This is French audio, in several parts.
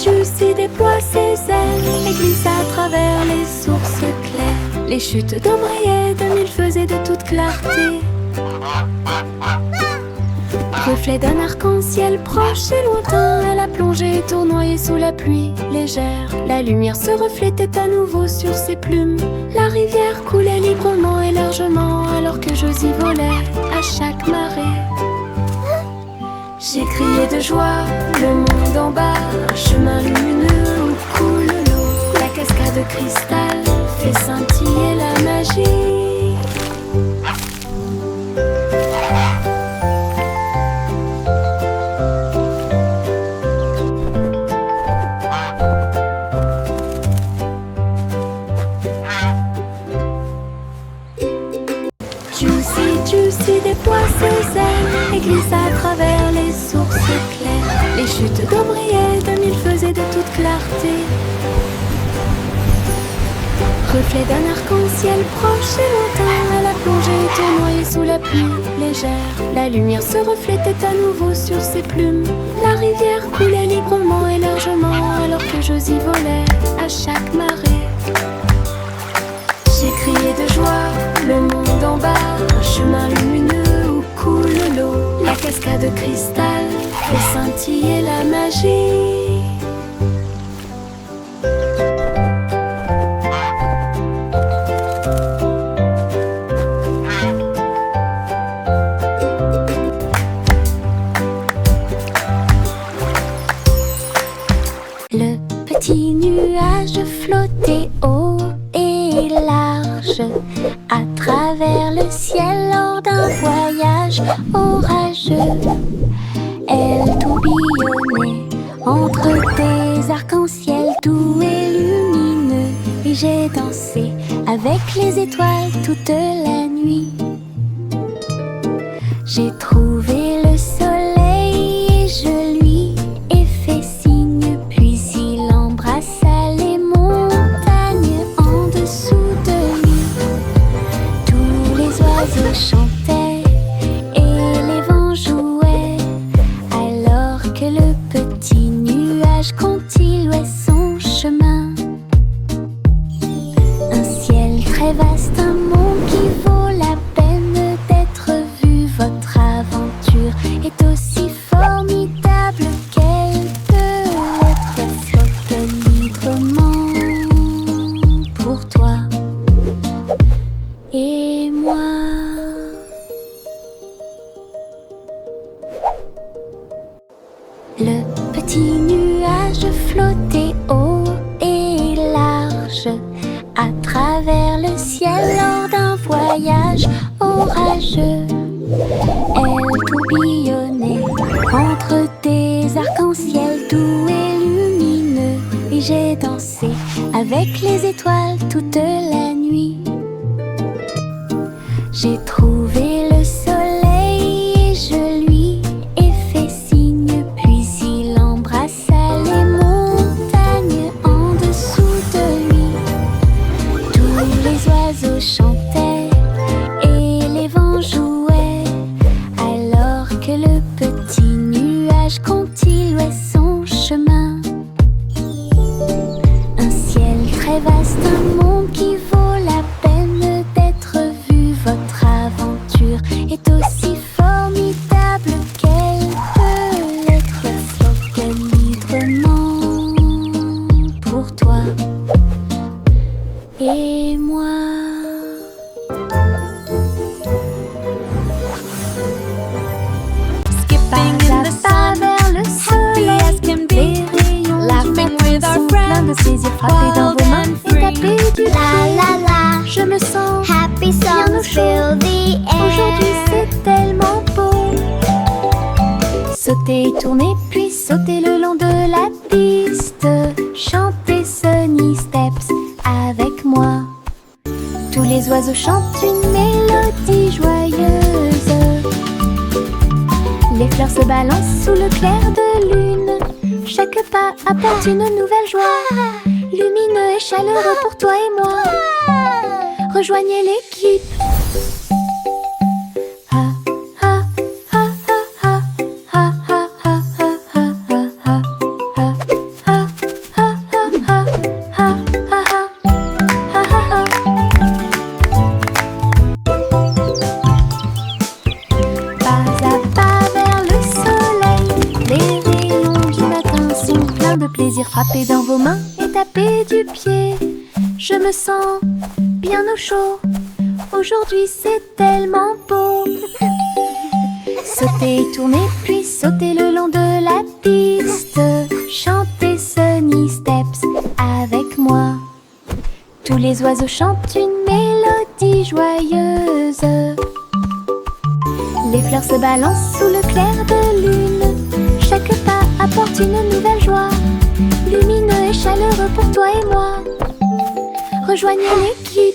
Juicy déploie ses ailes et glisse à travers les sources claires. Les chutes d'eau brillaient de mille feux et de toute clarté. Reflet d'un arc-en-ciel proche et lointain, elle a plongé tournoyée sous la pluie légère. La lumière se reflétait à nouveau sur ses plumes. La rivière coulait librement et largement alors que Josie volait à chaque marée. J'ai crié de joie, le monde en bas, un chemin lumineux où coule l'eau. La cascade de cristal fait scintiller la magie. Juicy déploie ses ailes et glisse à travers les sources claires. Les chutes d'eau brillaient de mille feux et de toute clarté. Reflet d'un arc-en-ciel proche et lointain, elle a plongé tournoyée sous la pluie légère. La lumière se reflétait à nouveau sur ses plumes. La rivière coulait librement et largement alors que Josie volait à chaque marée. J'ai crié de joie, le monde en bas, un chemin lumineux où coule l'eau. La cascade de cristal fait scintiller la magie. Le petit nuage flottait haut et large à travers le ciel lors d'un voyage orageux. Elle tourbillonnait entre des arcs-en-ciel doux et lumineux, et j'ai dansé avec les étoiles toute la nuit. J'ai trouvé le soleil et je lui ai fait signe, puis il embrassa les montagnes en dessous de lui. Tous les oiseaux chantaient et les vents jouaient, alors que le petit nuage continuait son chemin. Un ciel très vaste, un monde qui vaut la peine d'être vu. Votre aventure est aussi formidable qu'elle peut être. Flotte librement pour toi et moi. Le petit nuage flottait haut et large à travers le ciel lors d'un voyage orageux. Elle tourbillonnait entre des arcs-en-ciel doux et lumineux, et j'ai dansé avec les étoiles toute la nuit. J'ai trouvé le soleil et je lui ai fait signe, puis il embrassa les montagnes en dessous de lui. Tous les oiseaux chantaient et les vents jouaient, alors que le petit nuage continuait son chemin. Un ciel très vaste, un monde qui vaut la peine d'être vu. Votre aventure est aussi formidable qu'elle peut l'être. Flotte librement pour toi et moi. Skipping in the sun, Vers le happy soleil, as can be, laughing with our plein de friends, plaisir, frapper dans wild vos mains and et free. taper du La pied. la la, Je me sens happy bien au songs chaud. fill the Aujourd'hui air. c'est tellement beau. Sauter, tourner, puis sauter le long de la piste. Chanter Sunny Steps avec moi. Tous les oiseaux chantent une mélodie joyeuse. Les fleurs se balancent sous le clair de lune. Chaque pas apporte une nouvelle joie, lumineux et chaleureux pour toi et moi. Rejoignez l'équipe. Ha, ha, ha, ha, ha, ha, ha, ha, ha, ha, ha, ha, ha, plaisir, frappez dans vos mains et tapez du pied. Je me sens bien au chaud, aujourd'hui c'est tellement beau. Sautez, tournez, puis sautez le long de la piste. Chantez Sunny Steps avec moi. Tous les oiseaux chantent une mélodie joyeuse. Les fleurs se balancent sous le clair de lune. Chaque pas apporte une nouvelle joie, lumineux et chaleureux pour toi et moi. Rejoignez l'équipe.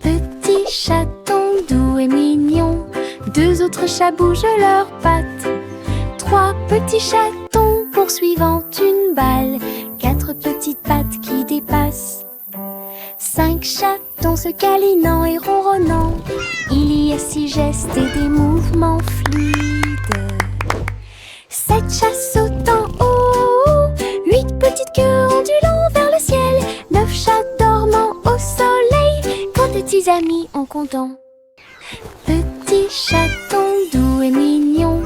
Petit chaton doux et mignon, deux autres chats bougent leurs pattes. Trois petits chatons poursuivant une balle, quatre petites pattes qui dépassent. Cinq chatons se câlinant et ronronnant, il y a 6 gestes et des mouvements fluides. 7 chats sautant haut, 8 petites queues ondulant vers le ciel, 9 chats dormant au soleil, quand tes petits amis en comptant. Petit chaton doux et mignon,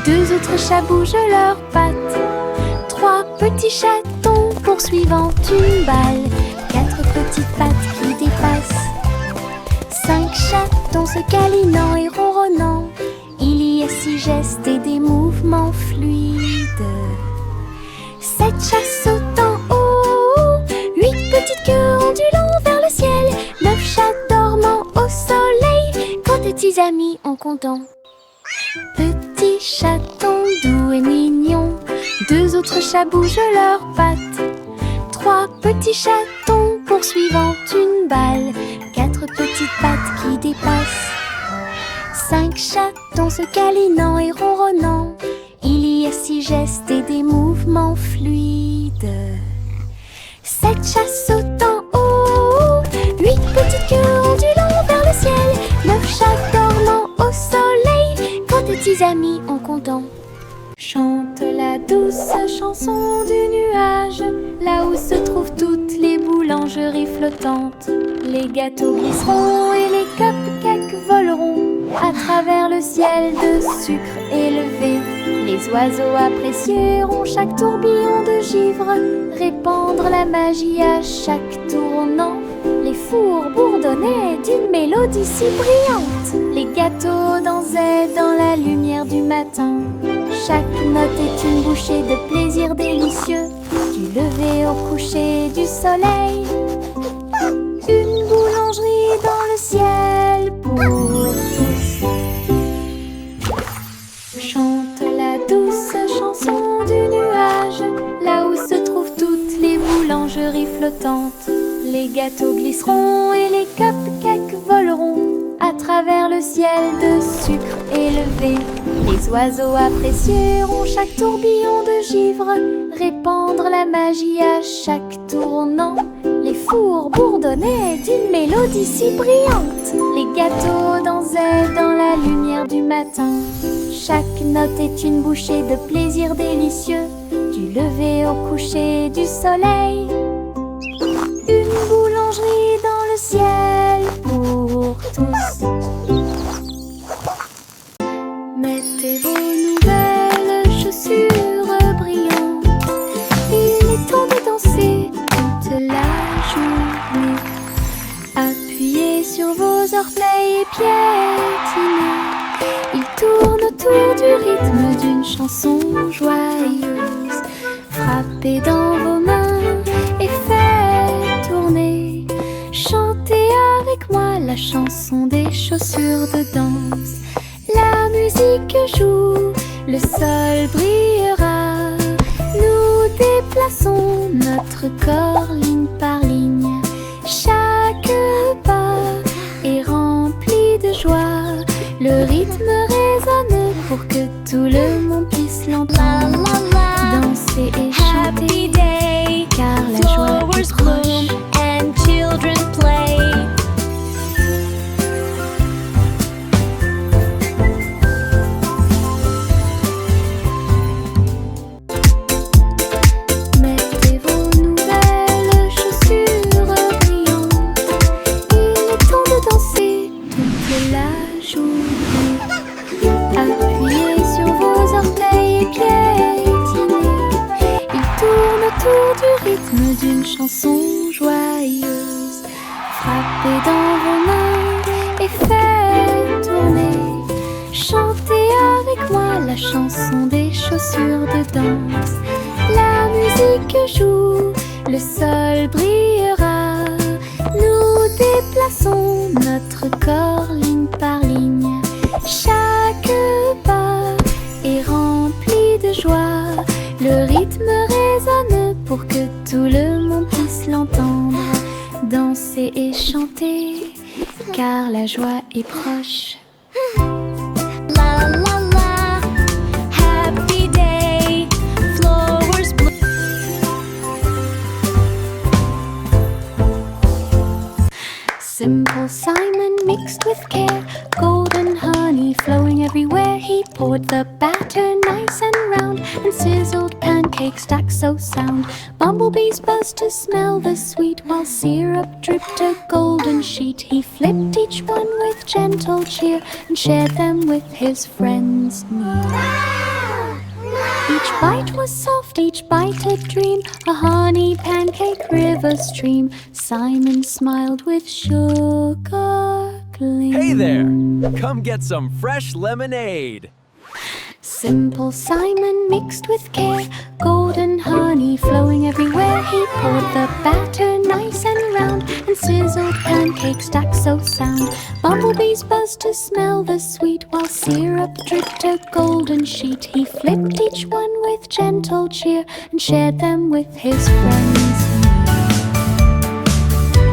deux autres chats bougent leurs pattes. Trois petits chatons poursuivant une balle, quatre petites pattes qui dépassent. 5 chatons se câlinant et ronronnant, il y a 6 gestes et des mouvements fluides. 7 chats sautant haut, 8 petites queues ondulant vers le ciel, 9 chats dormant au soleil, quand tes petits amis en comptant. Petit chaton doux et mignon, deux autres chats bougent leurs pattes. 3 petits chatons poursuivant une balle, 4 petites pattes qui dépassent. 5 chatons se câlinant et ronronnant, il y a 6 gestes et des mouvements fluides. 7 chats sautant haut, 8 petites queues ondulant vers le ciel, 9 chats dormant au soleil, quand tes petits amis en comptant. Chante la douce chanson du nuage, là où se trouvent toutes les boulangeries flottantes. Les gâteaux glisseront et les cupcakes voleront à travers le ciel de sucre élevé. Les oiseaux apprécieront chaque tourbillon de givre, répandre la magie à chaque tournant. Les fours bourdonnaient d'une mélodie si brillante, les gâteaux dansaient dans la lumière du matin. Chaque note est une bouchée de plaisir délicieux, du lever au coucher du soleil. Une boulangerie dans le ciel pour tous. Chante la douce chanson du nuage, là où se trouvent toutes les boulangeries flottantes. Les gâteaux glisseront et les cupcakes voleront à travers le ciel de sucre élevé. Les oiseaux apprécieront chaque tourbillon de givre, répandre la magie à chaque tournant. Les fours bourdonnaient d'une mélodie si brillante, les gâteaux dansaient dans la lumière du matin. Chaque note est une bouchée de plaisir délicieux, du lever au coucher du soleil. Une boulangerie dans le ciel pour tous. Mettez vos nouvelles chaussures brillantes, il est temps de danser toute la journée. Appuyez sur vos orteils et piétinez, ils tournent autour du rythme d'une chanson joyeuse. Frappez dans vos mains et faites tourner, chantez avec moi la chanson des chaussures de danse. La musique joue, le sol brillera, nous déplaçons notre corps ligne par ligne. Chaque pas est rempli de joie, le rythme résonne pour que tout le monde puisse l'entendre. Danser et chanter, car la joie est proche. And children play. chanson joyeuse. Frappez dans vos mains et faites tourner. Chantez avec moi la chanson des chaussures de danse. La musique joue, le sol brillera. Nous déplaçons notre corps ligne par ligne. Chaque pas est rempli de joie. Le rythme résonne pour que tout le monde puisse l'entendre. Danser et chanter, car la joie est proche. La la la, happy day, flowers bloom. Simple Simon mixed with care, golden honey flowing everywhere. He poured the batter nice and round, and sizzled pancakes stacked so sound. Bumblebees buzzed to smell the sweet, while syrup dripped a golden sheet. He flipped each one with gentle cheer, and shared them with his friends near. Each bite was soft, each bite a dream, a honey pancake river stream. Simon smiled with sugar gleam. Hey there! Come get some fresh lemonade! Simple Simon mixed with care, golden honey flowing everywhere. He poured the batter nice and round, and sizzled pancakes stacked so sound. Bumblebees buzzed to smell the sweet, while syrup dripped a golden sheet. He flipped each one with gentle cheer, and shared them with his friends.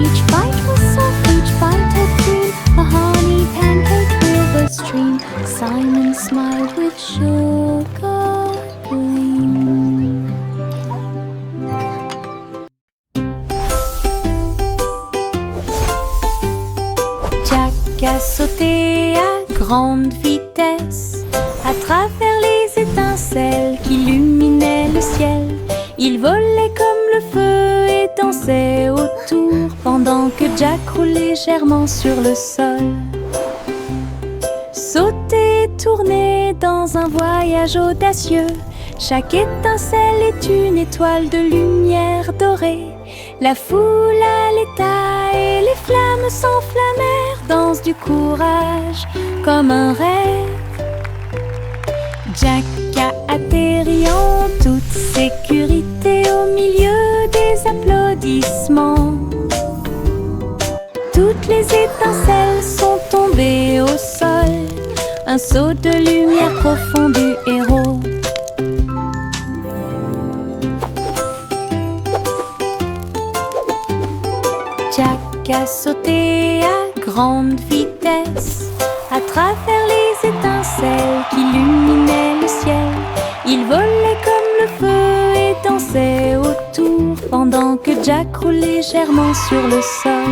Each bite was soft, each bite a dream, a honey pancake river stream. Simon smiled with sugar gleam. Jack a sauté à grande vitesse à travers les étincelles qui illuminaient le ciel. Il volait comme le feu et dansait autour, pendant que Jack roule légèrement sur le sol. Sauter, tourner dans un voyage audacieux. Chaque étincelle est une étoile de lumière dorée. La foule à l'état et les flammes s'enflammèrent. Danse du courage comme un rêve. Jack a atterri en toute sécurité au milieu des applaudissements. Toutes les étincelles sont tombées au sol. Un saut de lumière profond du héros. Jack a sauté à grande vitesse à travers les étincelles qui illuminaient le ciel. Il volait comme le feu et dansait autour, pendant que Jack roule légèrement sur le sol.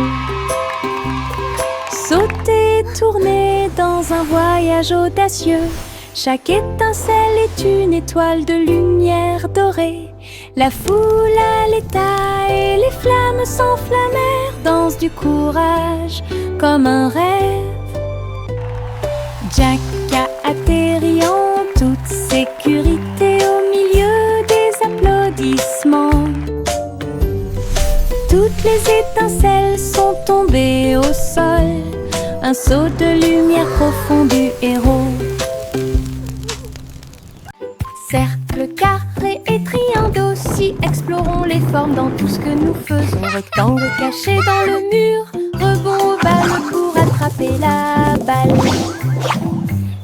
Sauter, tourner dans un voyage audacieux. Chaque étincelle est une étoile de lumière dorée. La foule à l'état et les flammes s'enflammèrent. Danse du courage comme un rêve. Jack a atterri en toute sécurité au milieu des applaudissements. Toutes les étincelles sont tombées au sol. Un saut de lumière profond du héros. Cercle, carré et triangle aussi, explorons les formes dans tout ce que nous faisons. Rectangle caché dans le mur, rebond ovale pour attraper la balle.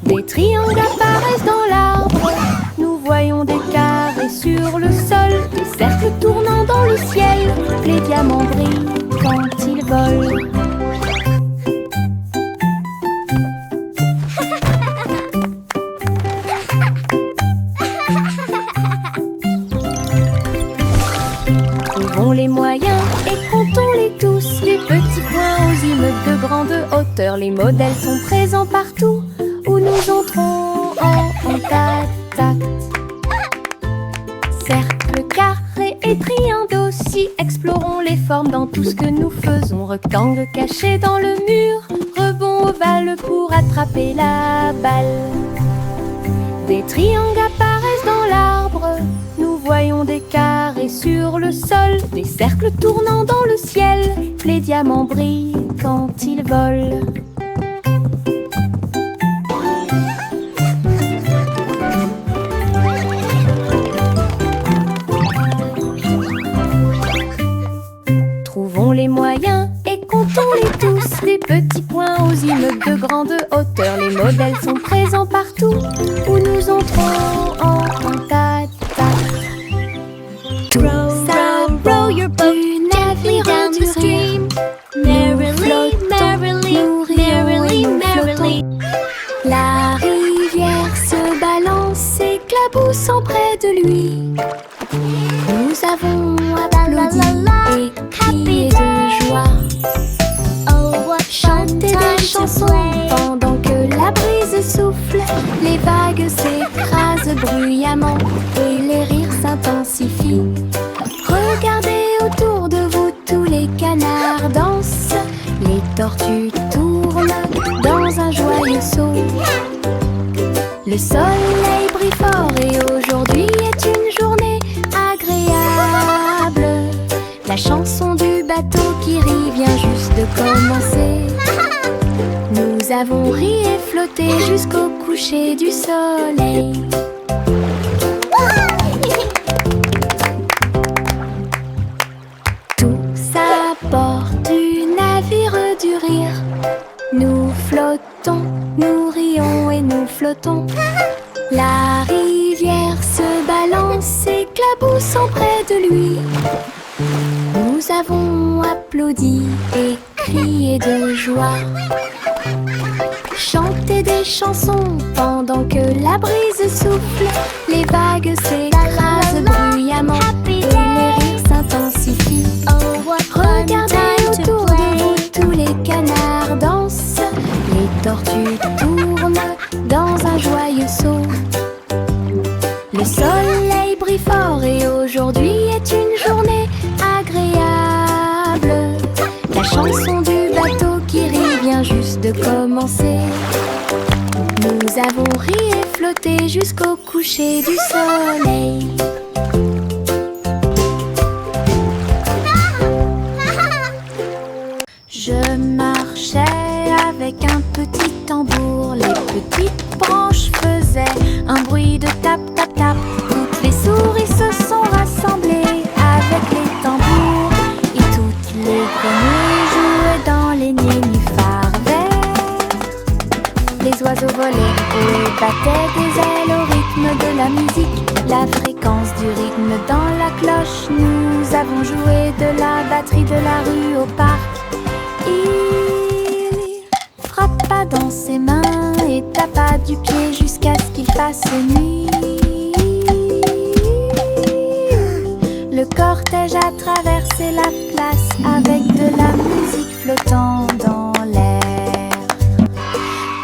Des triangles apparaissent dans l'arbre, nous voyons des carrés sur le sol, des cercles tournant dans le ciel, les diamants brillent quand ils volent. Trouvons les moyens et comptons-les tous, les petits points aux immeubles de grande hauteur. Les modèles sont présents partout où nous entrons en contact. Cercle, carré et triangle aussi, explorons les formes dans tout ce que nous faisons. Rectangle caché dans le mur, rebond ovale pour attraper la balle. Des triangles apparaissent dans l'arbre, nous voyons des carrés carrés sur le sol, des cercles tournant dans le ciel. Les diamants brillent quand ils volent. Trouvons les moyens et comptons-les tous. Des petits points aux immeubles de grande hauteur. Les modèles sont présents partout où nous entrons en contact. Row your boat gently down the stream. Merrily, merrily, merrily, merrily. La rivière se balance, éclaboussant près de lui. Nous avons applaudi et crié de joie. Oh, what fun Chanter time des to chansons play. pendant que la brise souffle. Les vagues s'écrasent bruyamment et les rires s'intensifient. Regardez autour de vous, tous les canards dansent. Les tortues tournent dans un joyeux saut. Le soleil brille fort et aujourd'hui est une journée agréable. La chanson du bateau qui rit vient juste de commencer. Nous avons ri et flotté jusqu'au coucher du soleil. Tous à bord du navire du rire. Nous flottons, nous rions et nous flottons. La rivière se balance, éclaboussant près de lui. Nous avons applaudi et crié de joie. Chanter des chansons pendant que la brise souffle. Les vagues s'écrasent bruyamment et les rires s'intensifient. Oh, what fun Regardez time to autour de play. vous, tous les canards dansent. Les tortues tournent dans un joyeux saut. Le soleil brille fort et aujourd'hui est une journée agréable. La chanson du bateau qui rit vient juste de commencer. Nous avons ri et flotté jusqu'au coucher du soleil. Je marchais avec un petit tambour. Les petites branches faisaient un bruit de tap tap tap. Toutes les souris se sont rassemblées avec les tambours. Et toutes les grenouilles jouaient dans les nénuphars verts. Les oiseaux volaient et battaient des ailes au rythme de la musique. La fréquence du rythme dans la cloche. Nous avons joué de la batterie de la rue au parc. Il frappa dans ses mains et tapa du pied jusqu'à ce qu'il fasse nuit. Le cortège a traversé la place avec de la musique flottant dans l'air.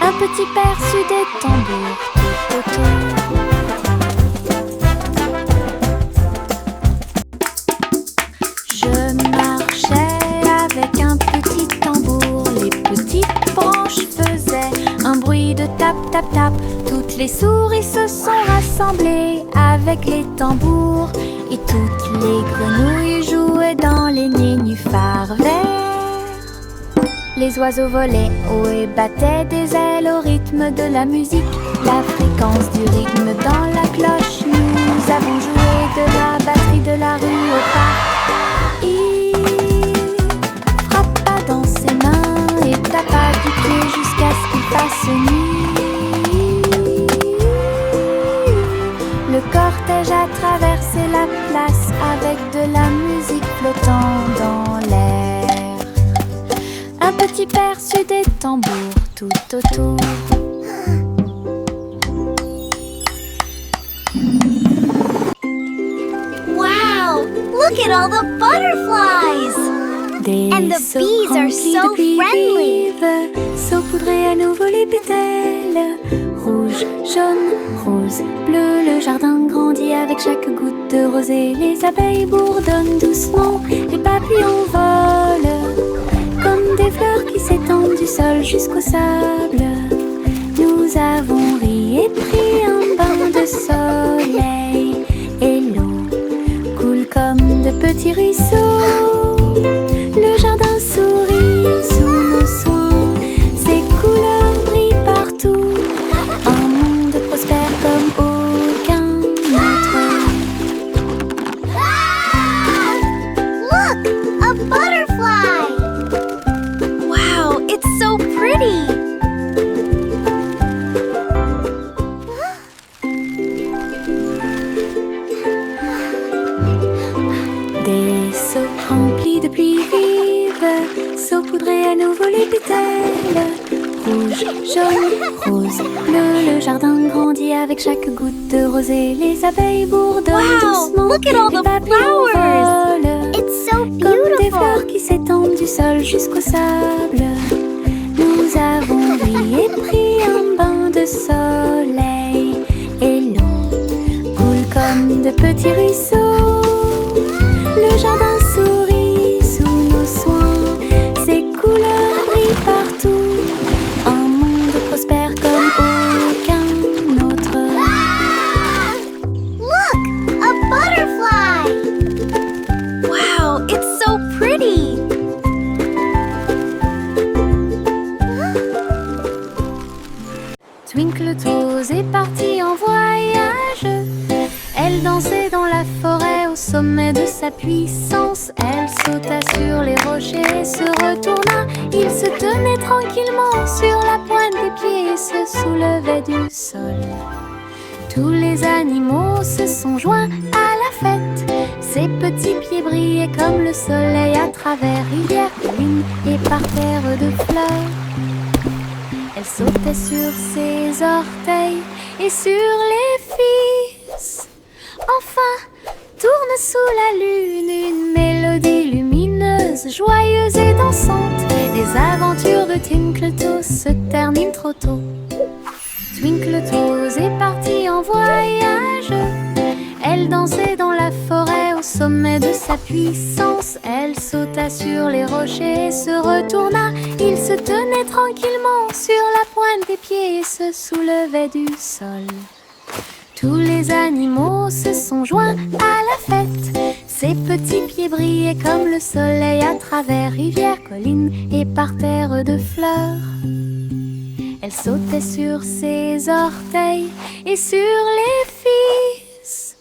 Un petit perçu des tambours tout autour. Je marchais avec un petit tambour. Les petites branches faisaient un bruit de tap tap tap. Toutes les souris se sont rassemblées avec les tambours. Et toutes les grenouilles jouaient dans les nénuphars verts. Les oiseaux volaient haut et battaient des ailes au rythme de la musique. La fréquence du rythme dans la cloche. Nous avons joué de la batterie de la rue au parc. Il frappa dans ses mains et tapa du pied jusqu'à ce qu'il fasse nuit. Le cortège a traversé la place avec de la musique flottant dans l'air. Un petit perçu des tambours tout autour. Wow! Look at all the butterflies! Des And the seaux bees are remplis so de pluie friendly. vive, saupoudrer à nouveau les pétales. Rouge, jaune, rose, bleu, le jardin grandit avec chaque goutte de rosée. Les abeilles bourdonnent doucement, les papillons volent comme des fleurs qui s'étendent du sol jusqu'au sable. Nous avons ri et pris un bain de soleil et l'eau coule comme rouge, jaune, rose, bleu. Le jardin grandit avec chaque goutte de rosée. Les abeilles bourdonnent Wow, doucement. look at all Les the papillons flowers. volent It's so comme des fleurs beautiful. qui s'étendent du sol jusqu'au sable. Nous avons ri et pris un bain de soleil. Et l'eau coule comme de petits ruisseaux. Le jardin sourit sous nos soins. Ses couleurs brillent partout. Un monde prospère comme aucun autre. Look, a butterfly. Wow, it's so pretty. Twinkle Toes est partie en voyage. Elle dansait dans la forêt au sommet de sa puissance. Elle sauta sur les rochers et se retourna. Il se tenait tranquillement sur la pointe des pieds et se soulevait du sol. Tous les animaux se sont joints à la fête. Ses petits pieds brillaient comme le soleil à travers rivières, collines et parterres de fleurs. Elle sautait sur ses orteils et sur les fils. Enfin, tourne sous la lune une mélodie lumineuse, joyeuse et dansante. Les aventures de Twinkle Toes se terminent trop tôt. Twinkle Toes est partie en voyage. Elle dansait dans la forêt au sommet de sa puissance. Elle sauta sur les rochers et se retourna. Il se tenait tranquillement sur la pointe des pieds et se soulevait du sol. Tous les animaux se sont joints à la fête. Ses petits pieds brillaient comme le soleil à travers rivières, collines et parterres de fleurs. Elle sautait sur ses orteils et sur les fils.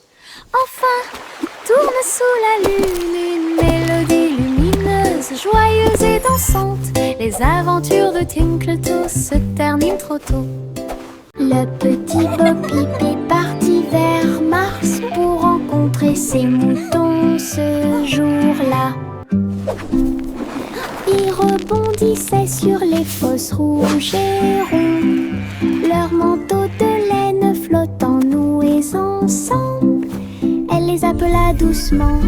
Enfin, tourne sous la lune une mélodie lumineuse, joyeuse et dansante. Les aventures de Twinkle Toes se terminent trop tôt. Le petit Bo Peep est parti vers Mars pour rencontrer ses moutons ce jour-là. Ils rebondissaient sur les fosses rouges et ronds, leurs manteaux de laine flottant noués ensemble. Elle les appela doucement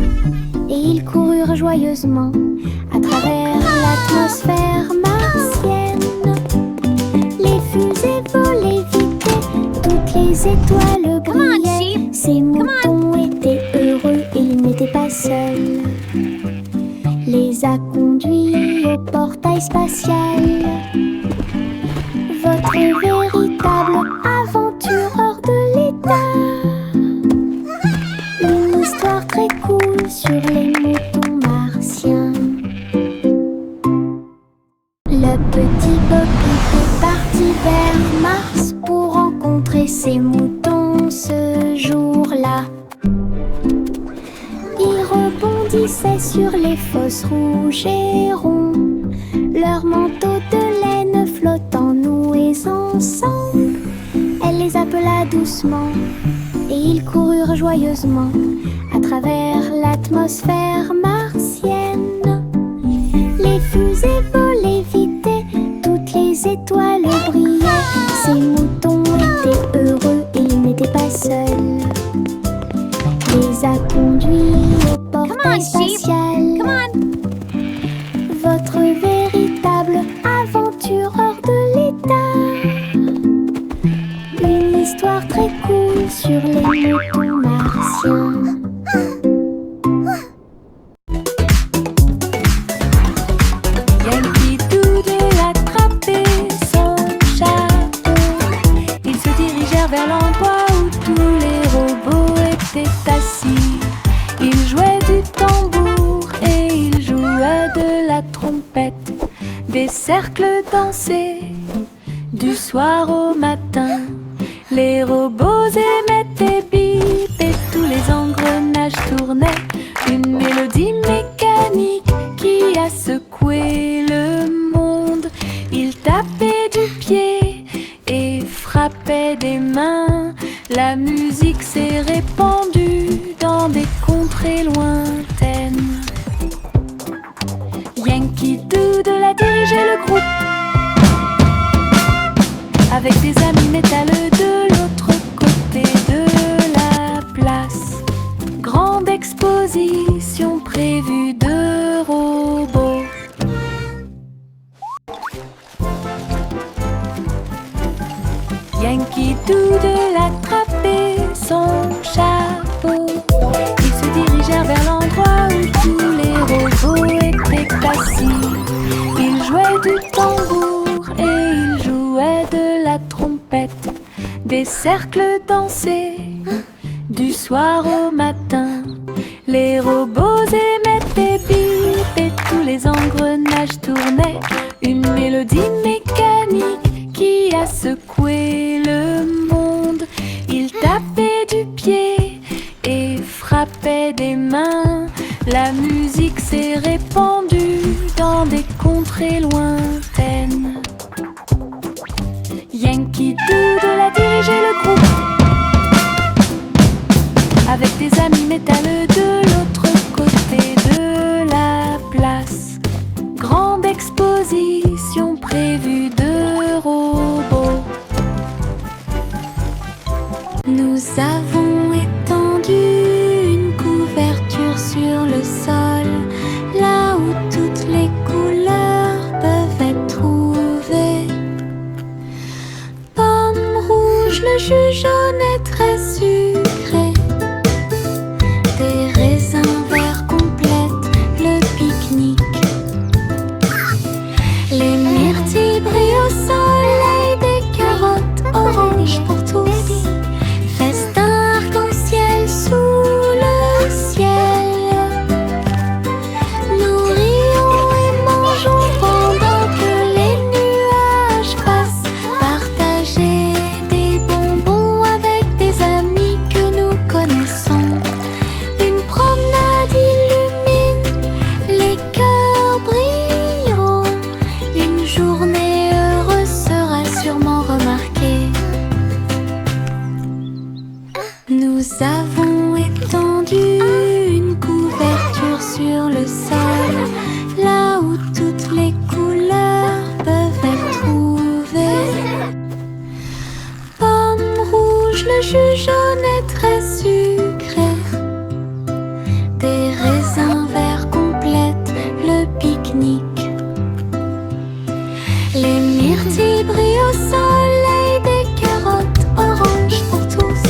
et ils coururent joyeusement à travers l'atmosphère martienne. Les fusées volaient vite, toutes les étoiles brillaient. Ces moutons étaient heureux et ils n'étaient pas seuls. Les a conduits au portail spatial. Votre véritable aventureur de l'état. Une histoire très cool sur les moutons martiens. Le petit Bo Peep est parti vers Mars pour rencontrer ses moutons ce jour-là. Ils rebondissaient sur les fosses rouges et ronds, leurs manteaux de laine flottant noués ensemble. Elle les appela doucement et ils coururent joyeusement à travers l'atmosphère martienne. Les fusées volaient vite, toutes les étoiles brillaient. Ces moutons étaient heureux et ils n'étaient pas seuls. Les a conduits au portail spatial. Votre véritable aventureur de l'état. Une histoire très cool sur les moutons martiens. Yankee Doodle attrapait son chapeau. Ils se dirigèrent vers l'endroit où tous les robots étaient assis. Ils jouaient du tambour et ils jouaient de la trompette. Des cercles dansaient du soir au matin. Les robots émettaient bip et tous les engrenages tournaient. Une mélodie mécanique qui a secoué le monde. Ils tapaient du pied et frappaient des mains. La musique s'est répandue dans des contrées lointaines. Yankee Doodle a dirigé le groupe. avec des amis métalleux de l'autre côté de la place. Grande exposition prévue de robots. Yankee Doodle attrapait son chapeau. Ils se dirigèrent vers l'endroit où tous les robots étaient assis. Ils jouaient du tambour et ils jouaient de la trompette. Des cercles dansaient du soir au matin. Les robots émettaient des bips et tous les engrenages tournaient. Une mélodie mécanique qui a secoué le monde. Ils tapaient du pied et frappaient des mains. La musique s'est répandue dans des contrées lointaines. Yankee Doodle a dirigé le groupe avec des amis métalleux de l'autre côté de la place. Grande exposition prévue de robots. Nous avons étendu une couverture sur le sol, là où toutes les couleurs peuvent être trouvées. Pomme rouge, le jus jaune est très sucré. Des raisins verts complètent le pique-nique. Les myrtilles brillent au soleil, des carottes oranges pour tous. Festin arc-en-ciel sous le ciel. Nous rions et mangeons pendant que les nuages passent. Partager des bonbons avec des amis que nous connaissons. Une promenade illumine, les cœurs brilleront. Une journée heureuse sera sûrement remarquée. Nous avons étendu une couverture sur le sol, là où toutes les couleurs peuvent être trouvées. Pomme rouge, le jus jaune est très sucré. Des raisins verts complètent le pique-nique. Les myrtilles brillent au soleil, des carottes oranges pour tous.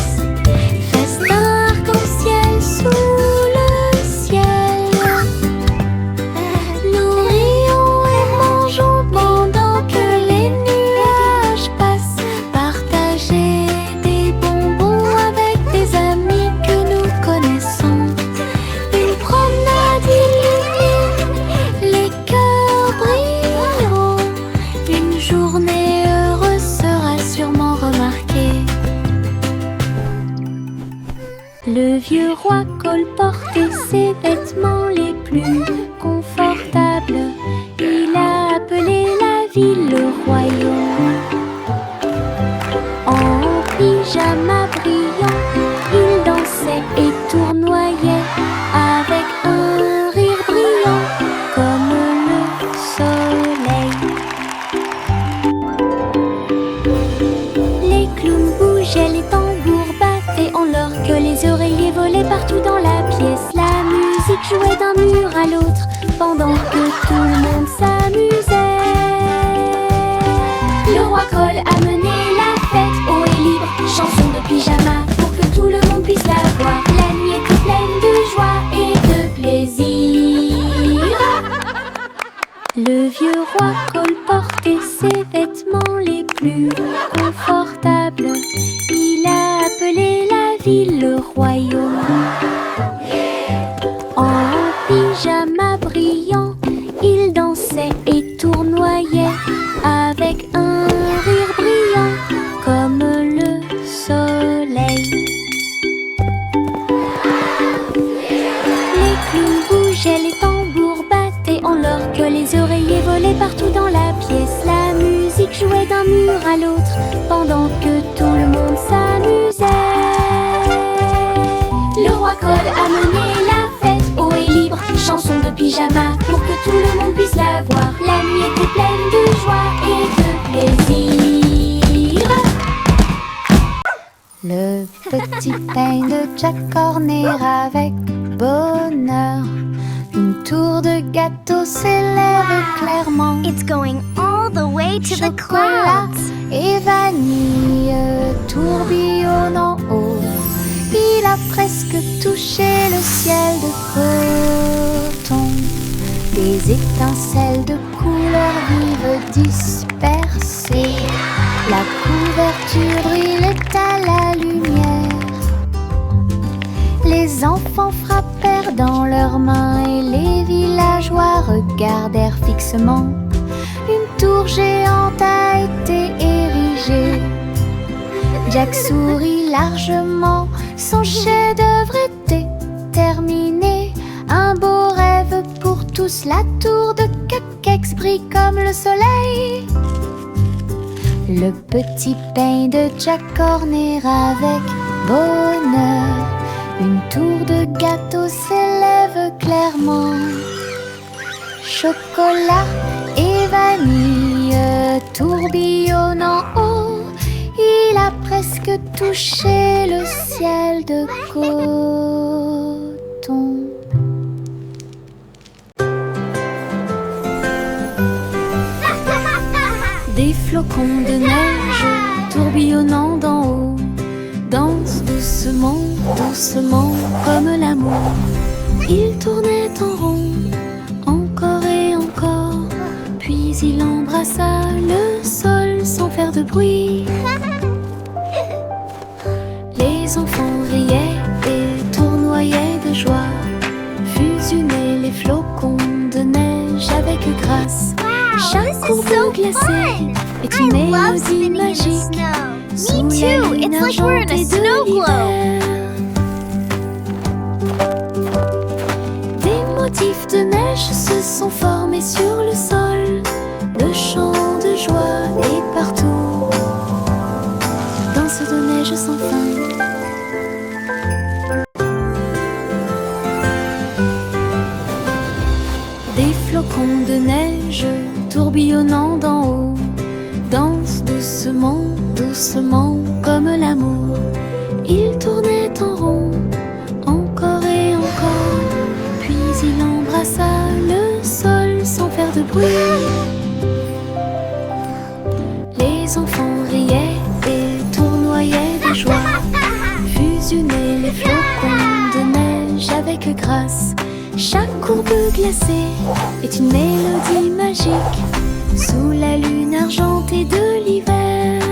Festin arc-en-ciel sous le ciel. Nous rions et mangeons pendant que les nuages passent. Partager des bonbons avec des amis que nous connaissons. Une promenade illumine, les cœurs brilleront. Une journée heureuse sera sûrement remarquée. Le vieux roi colportait ses vêtements les plus confortables. Il a appelé la ville le royaume. En pyjama brillant, il dansait et tournoyait avec un rire brillant comme le soleil. Les clowns bougeaient, les tambours battaient en l'or que les oreillers volaient partout dans la pièce. La musique jouait d'un mur à l'autre pendant que tout le monde s'amusait. Le roi Cole a mené la fête haut et libre, chanson de pyjama pour que tout le monde puisse la voir. La nuit était pleine de joie et de plaisir. Le vieux roi Cole portait ses vêtements les plus confortables. Il a appelé la ville le royaume. En pyjama brillant, il dansait et tournoyait avec un rire brillant comme le soleil. Les clowns bougeaient, les tambours battaient en l'or que les oreillers volaient partout dans la pièce. La musique jouait d'un mur à l'autre pendant que tout le monde s'amusait. Le roi Cole a mené la fête haut et libre, chanson de pyjama pour que tout le monde puisse la voir. La nuit était pleine de joie et de plaisir. petit pain de Jack Horner avec bonheur. Une tour de gâteau s'élève clairement. It's going all the way to the Chocolat clouds. et vanille tourbillonnant haut. Il a presque touché le ciel de coton. Des étincelles de couleurs vives dispersées. La couverture brillait à la lumière. Les enfants frappèrent dans leurs mains et les villageois regardèrent fixement. Une tour géante a été érigée. Jack sourit largement, son chef-d'œuvre était terminé. Un beau rêve pour tous, la tour de Cupcakes brille comme le soleil. Le petit pain de Jack Horner avec bonheur. Une tour de gâteau s'élève clairement. Chocolat et vanille tourbillonnant haut. Il a presque touché le ciel de coton. Des flocons de neige tourbillonnant d'en haut dansent doucement, doucement comme l'amour. Il tournait en rond, encore et encore, puis il embrassa le sol sans faire de bruit. Les enfants riaient et tournoyaient de joie, fusionnaient les flocons de neige avec grâce. Chaque courbe glacée est une I love mélodie spinning in the magique. snow. Me too. It's like we're in a snow globe. Des motifs de neige se sont formés sur le sol. Le chant de joie est partout. Danse de neige sans fin. Des flocons de neige tourbillonnant d'en haut dansent doucement, doucement comme l'amour. Il tournait en rond, encore et encore, puis il embrassa le sol sans faire de bruit. Les enfants riaient et tournoyaient de joie, fusionnaient les flocons de neige avec grâce. Chaque courbe glacée est une mélodie magique sous la lune argentée de l'hiver.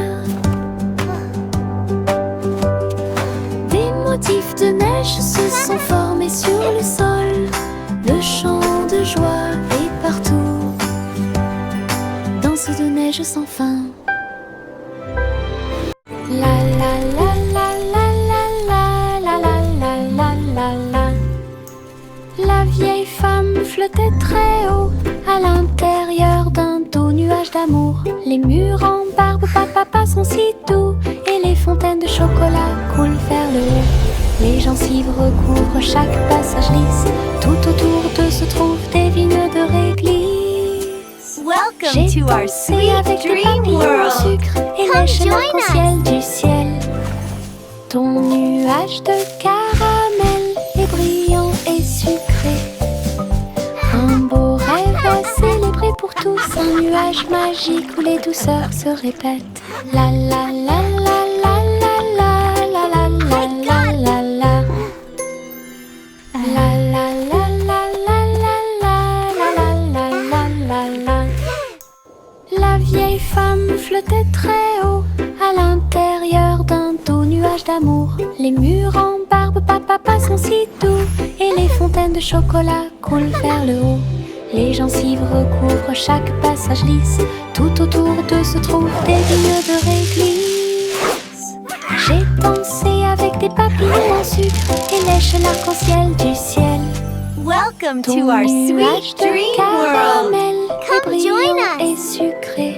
Des motifs de neige se sont formés sur le sol. Le chant de joie est partout. Danse de neige sans fin. La la la la la la la la la la la la. La vieille femme flottait très haut à l'intérieur d'un doux nuage d'amour. Les murs en barbe papa sont si doux et les fontaines de chocolat coulent vers le haut. Les gencives recouvrent chaque passage lisse. Tout autour d'eux se trouvent des vignes de réglisse. Welcome J'ai to our dansé sweet avec des dream papillons au world. sucre et Come lèche join l'arc-en-ciel du ciel. Ton nuage de caramel est brillant et sucré. Un beau rêve à célébrer pour tous, un nuage magique où les douceurs se répètent. La la la la la la la la la la la la la. La la la la la la la la la la la la. La vieille femme flottait très haut à l'intérieur d'un doux nuage d'amour. Les murs en barbe papa sont si doux et les fontaines de chocolat coulent vers le haut. Les gencives recouvrent chaque passage lisse. Tout autour d'eux se trouvent des vignes de réglisse. J'ai dansé avec des papillons en sucre et lèche l'arc-en-ciel du ciel. Welcome Ton to our nuage sweet de dream world. caramel est Come join brillant et us. sucré.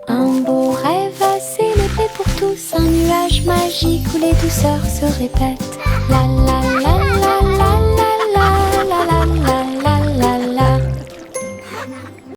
Un beau rêve à célébrer pour tous, un nuage magique où les douceurs se répètent. La la la